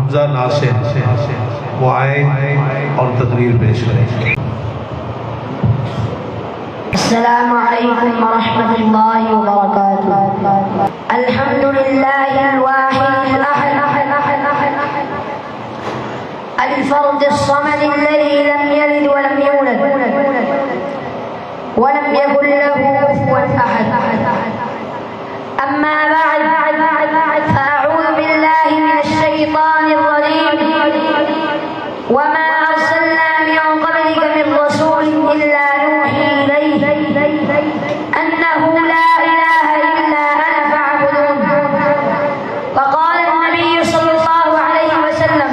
حمزہ ناصر وہ آئے اور تقریر پیش کریں۔ السلام علیکم ورحمۃ اللہ وبرکاتہ۔ الحمد للہ الواحد الاحد الفرد الصمد الذي لم يلد ولم يولد ولم يكن له كفوا احد۔ اما بعد فاعوذ بالله من الشيطان الرجيم۔ وما ارسلنا من قبلك من رسول الا نوحي اليه انه لا اله الا انا فاعبدون۔ وقال النبي صلى الله عليه وسلم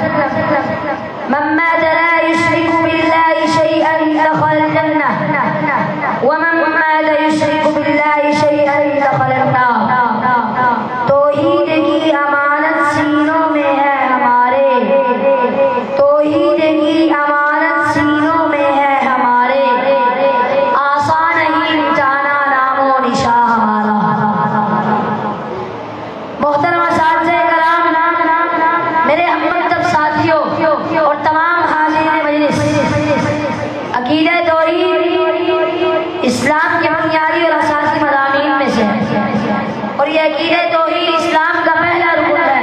من مات لا يشرك بالله شيئا دخل الجنة ومن مات يشرك بالله شيئا دخل النار۔ توحید کی امانت سینوں میں ہے ہمارے، توحید کی امانت سینوں میں ہے ہمارے، آسان نہیں مٹانا نام و نشاں ہمارا۔ محترم اساتذہ کرام، میرے ہم مکتب ساتھیوں اور تمام حاضرین مجلس، عقیدہ توحید اسلام کے بنیادی اور اساسی مضامین میں سے ہے، اور یہ عقیدہ توحید اسلام کا پہلا رکن ہے۔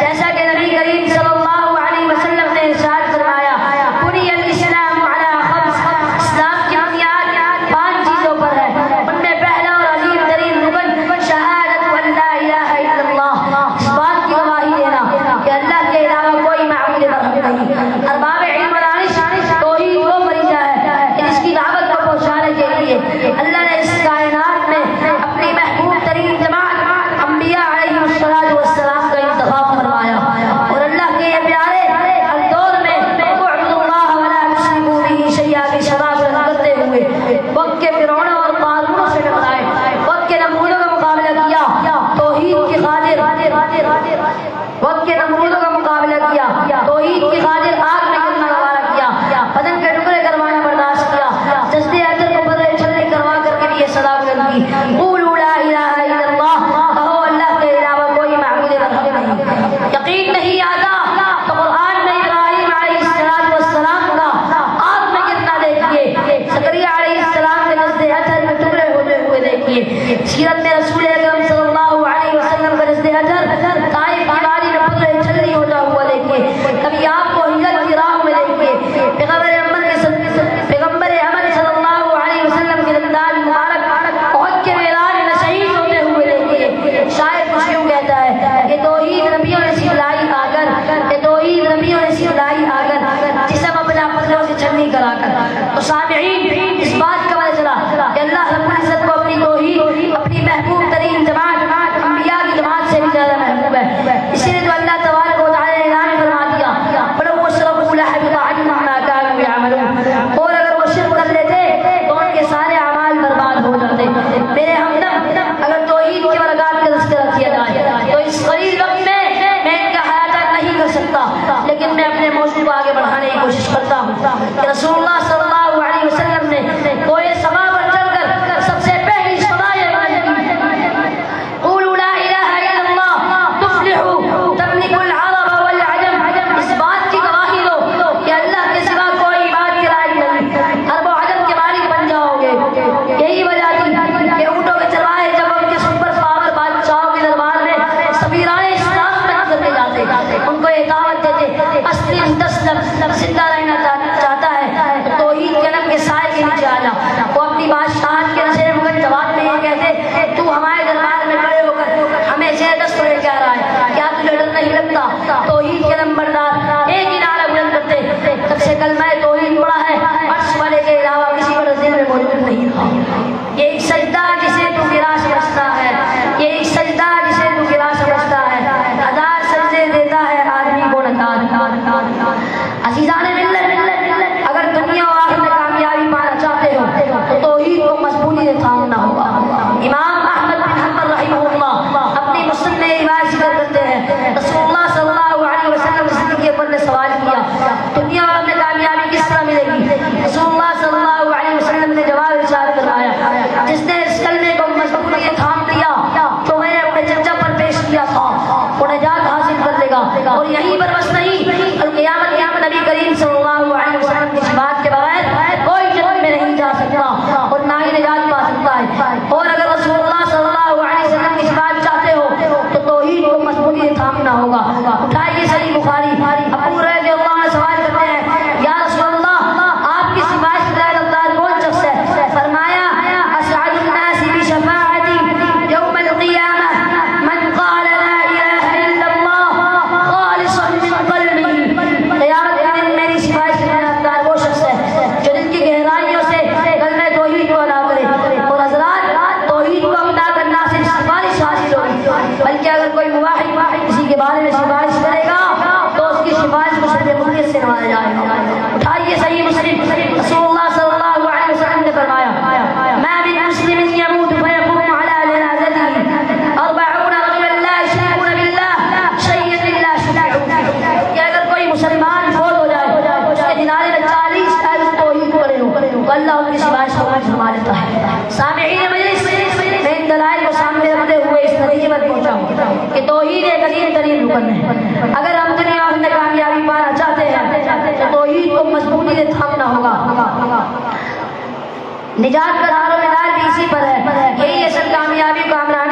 جیسا کہ نبی کریم صلی اللہ علیہ وسلم نے ارشاد فرمایا، بنی الاسلام علی خمس، اسلام کی بنیاد 5 چیزوں پر ہے، ان میں پہلا اور عظیم ترین رکن شہادت ان لا الہ الا اللہ، اس بات کی گواہی دینا کہ اللہ کے علاوہ کوئی معبود برحق نہیں۔ ارباب علم و دانش توحید وہ فریضہ ہے کہ جس کی دعوت کو پہنچانے کے لیے اللہ نے اس کائنات میں اپنی محبوب ترین جماعت انبیاء علیہ السلام کا انتخاب فرمایا، اور اللہ کے یہ پیارے ہر دور میں اعبدوا اللہ ولا تشرکوا بہ شیئا کی شرح بلند کرتے ہوئے وقت کے فرعونوں اور قارونوں سے ٹکرائے، وقت کے نمرودوں کا مقابلہ کیا توحید کی خاطر، وقت کے نمرودوں کا مقابلہ کیا توحید کی خاطر، آگ میں گرنا گوارا کیا، بدن کے ٹکڑے کروانا برداشت کیا، جسد اثر کو بدلے چھلنے کروا کر کے یہ صدا بلند کی، قولوا لا الہ الا اللہ، کہو اللہ کے علاوہ کوئی معبود برحق نہیں۔ یقین نہیں آتا تو قرآن میں ابراہیم علیہ السلام کا آگ میں گرنا دیکھیے، زکریا علیہ السلام کے جسد اثر میں ٹکڑے ہوتے ہوئے دیکھیے، سیرت میں رسول اکرم صلی اللہ علیہ وسلم کا جسد اثر طائف کی وادی میں بدلے چھلنی ہوتا ہوا دیکھیے، کبھی آپ کو ہجرت کی راہ میں دیکھیے، پیغمبر امن صلی اللہ علیہ وسلم کے دندان مبارک احد کے میدان میں شہید ہوتے ہوئے دیکھیے۔ شاعر کچھ یوں کہتا ہے کہ توحید نبیوں نے سکھلائی آ کر، کہ توحید نبیوں نے سکھلائی آ کر، جسم اپنا پتھروں سے چھلنی کرا کر۔ تو سامعین، اس بات کا پتہ چلا کہ اللہ رب العزت کو اپنی توحید، اپنی محبوب ترین جماعت انبیاء کی جماعت سے بھی زیادہ محبوب ہے، اسی لیے تو اللہ تبارک و تعالی نے اعلان فرما دیا وَلَوْ أَشْرَكُوا لَحَبِطَ عَنْهُم مَّا كَانُوا يَعْمَلُونَ، اور اگر وہ شرک کر لیتے تو ان کے سارے اعمال برباد ہو جاتے۔ میرے ہمدم، اگر توحید کی برکات کا تذکرہ کیا جائے تو اس قلیل وقت میں ان کا احاطہ نہیں کر سکتا، لیکن میں اپنے موضوع کو آگے بڑھانے کی کوشش کرتا ہوں کہ رسول اللہ صلی اللہ علیہ وسلم نے کوئی سما پر چل کر سب سے پہلی صدا یہ قولوا لا الہ الا اللہ تفلحوا تملکوا العرب والعجم، اس بات کی گواہی دو کہ اللہ کے سوا کوئی بات کے لائق نہیں، عرب و عجم کے مالک بن جاؤ گے۔ یہی وجہ تھی کہ اونٹوں کے چرواہے جب ان کے سپر پاور بادشاہوں کے دربار میں سفیران اسلام میں حضر لے جاتے، ان کو یہ دعوت دیتے اسلم تسلم، زندہ رہنا چاہتا ہے تو توحید کے علم کے سائے کے نیچے آ جا۔ وہ اپنی بادشاہت کے نشے مگر جواب میں یہ کہتے تو ہمارے دربار میں کھڑے ہو کر ہمیں زیر دست لے کے آ رہا ہے، کیا تجھے ڈر نہیں لگتا؟ توحید کے علم بردار ایک ہی نعرہ بلند کرتے، جب سے کلمہ توحید پڑا ہے عرش والے کے علاوہ کسی پر ذہن میں موجود نہیں تھا۔ یہ ایک سجدہ جسے تو گرا سمجھتا ہے، یہ ایک سجدہ جسے تو گرا سمجھتا ہے، ہزار سجدے دیتا ہے آدمی کو نکال۔ عزیزان ملت، اگر دنیا و آخرت میں کامیابی پانا چاہتے ہو تو توحید کو مضبوطی سے تھامنا ہوگا۔ امام احمد بن حنبل رحمہ اللہ اپنی مسند میں روایت ذکر کرتے ہیں، رسول اللہ صلی اللہ علیہ وسلم نے زندگی پر سوال اس نتیجے پر پہنچا ہوں کہ توحید ایک عظیم ترین رکن ہے. اگر ہم دنیا میں کامیابی پانا چاہتے ہیں تو توحید کو مضبوطی سے تھامنا ہوگا. نجات کا دار و مدار بھی اسی پر ہے. یہی اصل کامیابی کا ہمراہ